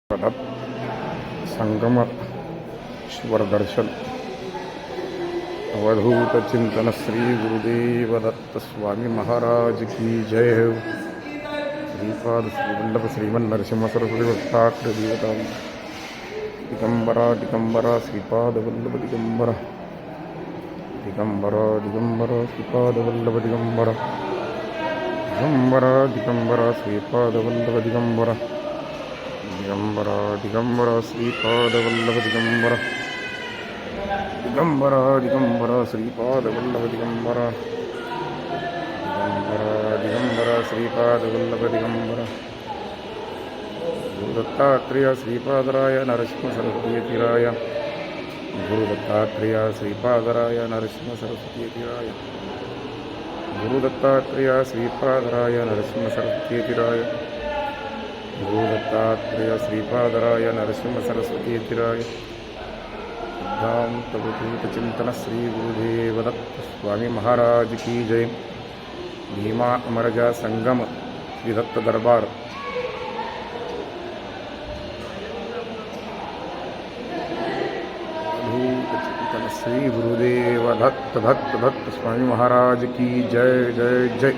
दत्त संगम ईश्वर दर्शन अवधूत चिंतन श्री गुरुदेव दत्त स्वामी महाराज की जय हो। श्रीपाद श्रीवल्लभ श्रीमन नरसिंह सरस्वती भक्ताग्र देवता दिगंबरा दिगंबरा श्रीपाद वल्लभ दिगंबरा दिगंबरा दिगंबरा श्रीपाद वल्लभ दिगंबरा दिगंबरा दिगंबरा श्रीपाद वल्लभ दिगंबरा दिगंबरा दिगंबरा श्रीपाद वल्लभ दिगंबरा दिगंबरा दिगंबरा श्रीपाद वल्लभ दिगंबरा दिगंबरा दिगंबरा श्रीपाद वल्लभ दिगंबरा गुरु दत्तात्रेय श्रीपादराय नरसिंह सरस्वतीराय गुरु दत्तात्रेय श्रीपादराय नरसिंह सरस्वतीराय गुरु दत्तात्रेय श्रीपादराय नरसिंह सरस्वतीराय गुरु दत्तात्रेय श्रीपादराय नरसिंह सरस्वतीराय सिद्धांत अवधूत चिंतन श्री गुरुदेव दत्त स्वामी महाराज की जय। भीमा अमरजा संगम श्री दत्त दरबार अवधूत चिंतन श्री गुरुदेव दत्त दत्त दत्त स्वामी महाराज की जय जय जय।